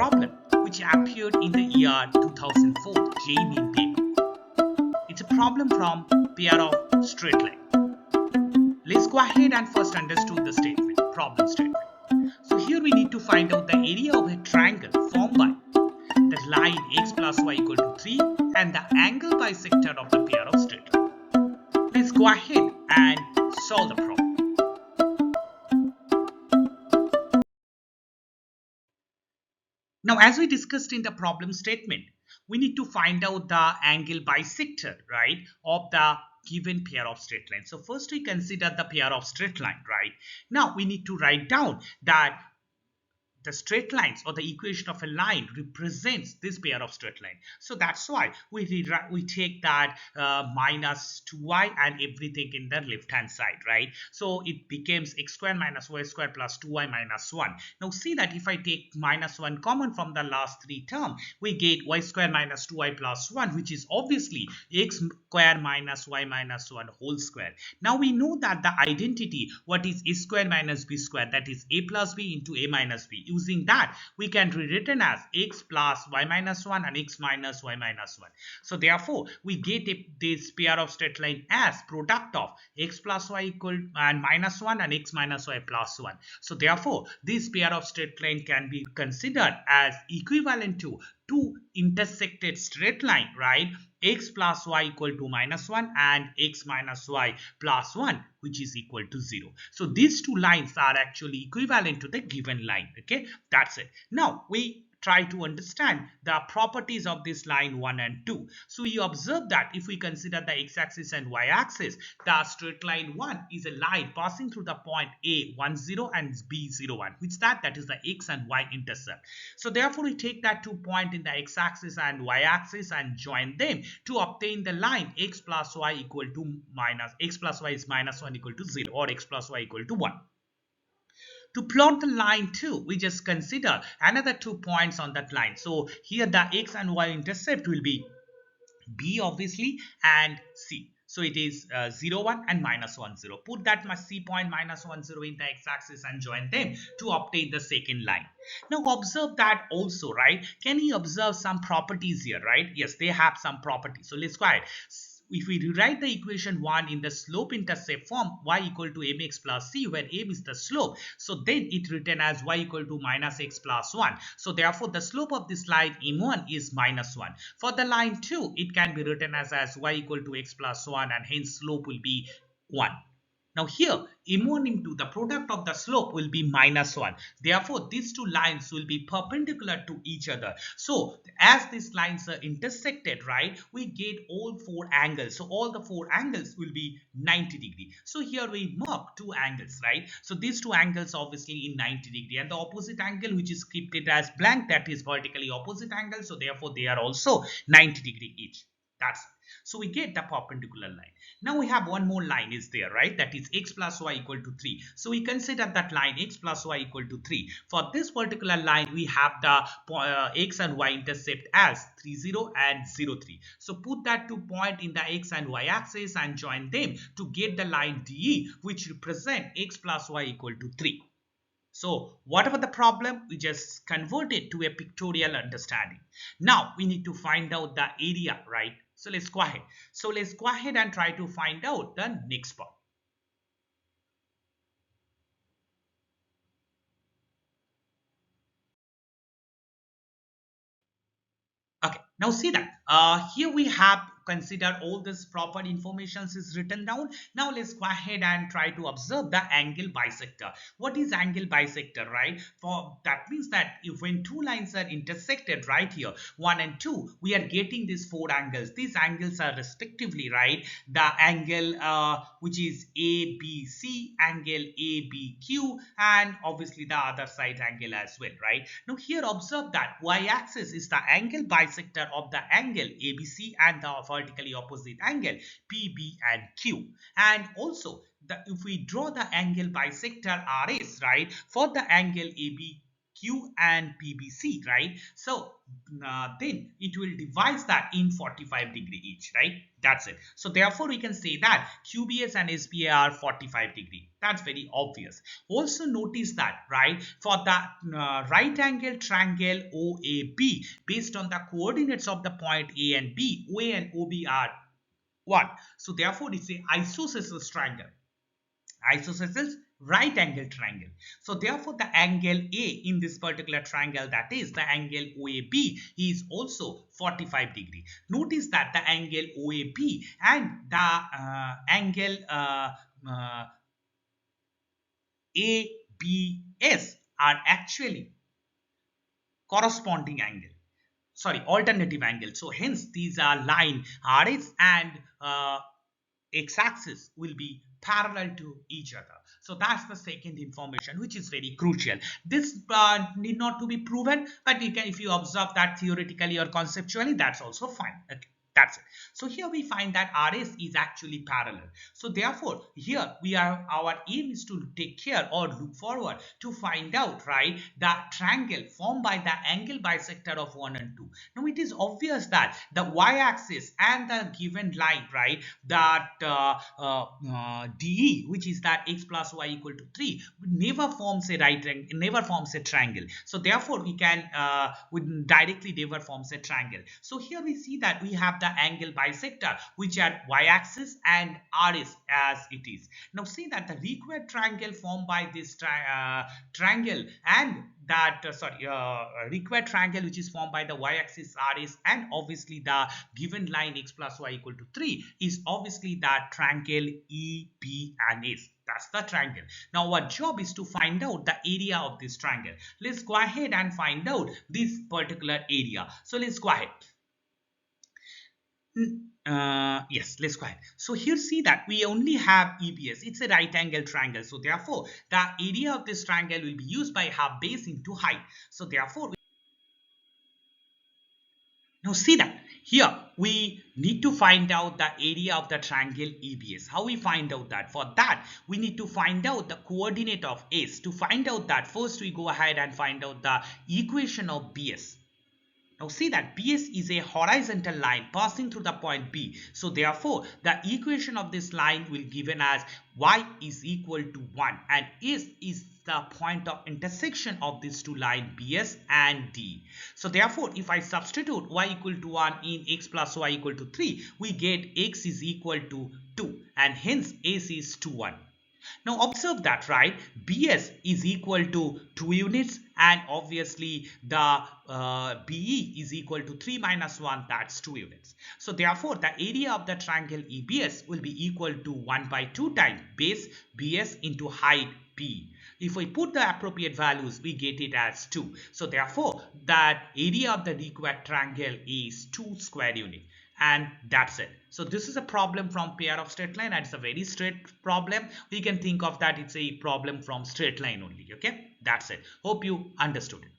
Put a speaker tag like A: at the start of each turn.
A: problem which appeared in the year 2004 JEE main paper. It's a problem from pair of straight line. Let's go ahead and first understand the statement, problem statement. So here we need to find out the area of a triangle formed by the line x plus y equal to 3 and the angle bisector of the pair of straight line. Let's go ahead and solve the problem. Now, as we discussed in the problem statement, we need to find out the angle bisector, right, of the given pair of straight lines. So first we consider the pair of straight line, right? Now we need to write down that the straight lines or the equation of a line represents this pair of straight line. So that's why we take that minus 2y and everything in the left hand side, right? So it becomes x square minus y square plus 2y minus 1. Now see that if I take minus 1 common from the last three terms, we get y square minus 2y plus 1, which is obviously x square minus y minus 1 whole square. Now we know that the identity, what is a square minus b square, that is a plus b into a minus b. Using that, we can rewritten as x plus y minus 1 and x minus y minus 1. So therefore, we get this pair of straight line as product of x plus y equal and minus 1 and x minus y plus 1. So therefore, this pair of straight line can be considered as equivalent to two intersected straight line, right? X plus y equal to minus 1 and x minus y plus 1, which is equal to 0. So these two lines are actually equivalent to the given line. Okay, that's it. Now we try to understand the properties of this line 1 and 2. So you observe that if we consider the x-axis and y-axis, the straight line 1 is a line passing through the point A 1 0 and B 0 1, which that is the x and y intercept. So therefore we take that 2 point in the x-axis and y-axis and join them to obtain the line x plus y equal to minus x plus y is minus 1 equal to 0 or x plus y equal to 1. To plot the line 2, we just consider another 2 points on that line. So here the x and y intercept will be B obviously and C. So it is 0 1 and minus 1 0. Put that C point minus 1 0 in the x-axis and join them to obtain the second line. Now observe that also, right? Can you observe some properties here, right? Yes, they have some properties. So let's go ahead. If we rewrite the equation 1 in the slope intercept form, y equal to mx plus c, where m is the slope, so then it written as y equal to minus x plus 1. So therefore the slope of this line m1 is minus 1. For the line 2, it can be written as y equal to x plus 1 and hence slope will be 1. Now here m1 into the product of the slope will be minus 1. Therefore these two lines will be perpendicular to each other. So as these lines are intersected, right, we get all four angles. So all the four angles will be 90 degree. So here we mark two angles, right? So these two angles obviously in 90 degree, and the opposite angle which is kept it as blank, that is vertically opposite angle. So therefore they are also 90 degree each. That's it. So we get the perpendicular line. Now we have one more line is there, right? That is x plus y equal to 3. So we consider that line x plus y equal to 3. For this particular line, we have the x and y intercept as 3 0 and 0 3. So put that 2 point in the x and y axis and join them to get the line DE, which represent x plus y equal to 3. So whatever the problem, we just convert it to a pictorial understanding. Now we need to find out the area, right? So let's go ahead. So let's go ahead and try to find out the next part. Okay, now see that here we have considered all this proper information is written down. Now let's go ahead and try to observe the angle bisector. What is angle bisector, right? For that means that if when two lines are intersected right here, 1 and 2, we are getting these four angles. These angles are respectively, right, the angle which is ABC, angle ABQ, and obviously the other side angle as well, right? Now here observe that y-axis is the angle bisector of the angle ABC and the vertically opposite angle PB and Q. And also if we draw the angle bisector RS, right, for the angle ABQ, PQ and PBC, right? So then it will divide that in 45 degree each, right? That's it. So therefore we can say that QBS and SBA are 45 degree. That's very obvious. Also notice that, right, for the right angle triangle OAB, based on the coordinates of the point A and B, OA and OB are 1. So therefore it's a isosceles triangle. Isosceles right angle triangle. So therefore the angle A in this particular triangle, that is the angle OAB, is also 45 degree. Notice that the angle OAB and the angle ABS are actually corresponding angle, sorry, alternative angle. So hence these are line RS and x-axis will be parallel to each other. So that's the second information, which is very crucial. This need not to be proven, but you can, if you observe that theoretically or conceptually, that's also fine. Okay. That's it. So here we find that RS is actually parallel. So therefore here we are, our aim is to take care or look forward to find out, right, the triangle formed by the angle bisector of 1 and 2. Now it is obvious that the y-axis and the given line, right, that DE, which is that x plus y equal to 3, never forms a right triangle, never forms a triangle. So therefore we can directly never forms a triangle. So here we see that we have the angle bisector, which are y-axis and RS as it is. Now see that the required triangle formed by this triangle and that required triangle which is formed by the y-axis RS and obviously the given line x plus y equal to 3 is obviously that triangle EB and S. That's the triangle. Now our job is to find out the area of this triangle. Let's go ahead and find out this particular area. So let's go ahead. Yes, let's go ahead. So here see that we only have EBS. It's a right angle triangle. So therefore the area of this triangle will be used by half base into height. So therefore now see that here we need to find out the area of the triangle EBS. How we find out that? For that we need to find out the coordinate of S. To find out that, first we go ahead and find out the equation of BS. Now see that BS is a horizontal line passing through the point B. So therefore the equation of this line will given as y is equal to 1 and S is the point of intersection of these two lines BS and D. So therefore if I substitute y equal to 1 in x plus y equal to 3, we get x is equal to 2 and hence S is 2 1. Now observe that, right, BS is equal to 2 units and obviously the BE is equal to 3 minus 1, that's 2 units. So therefore the area of the triangle EBS will be equal to 1 by 2 times base BS into height P. If we put the appropriate values, we get it as 2. So therefore that area of the required triangle is 2 square unit. And that's it. So this is a problem from pair of straight line and it's a very straight problem. We can think of that it's a problem from straight line only. Okay, that's it. Hope you understood it.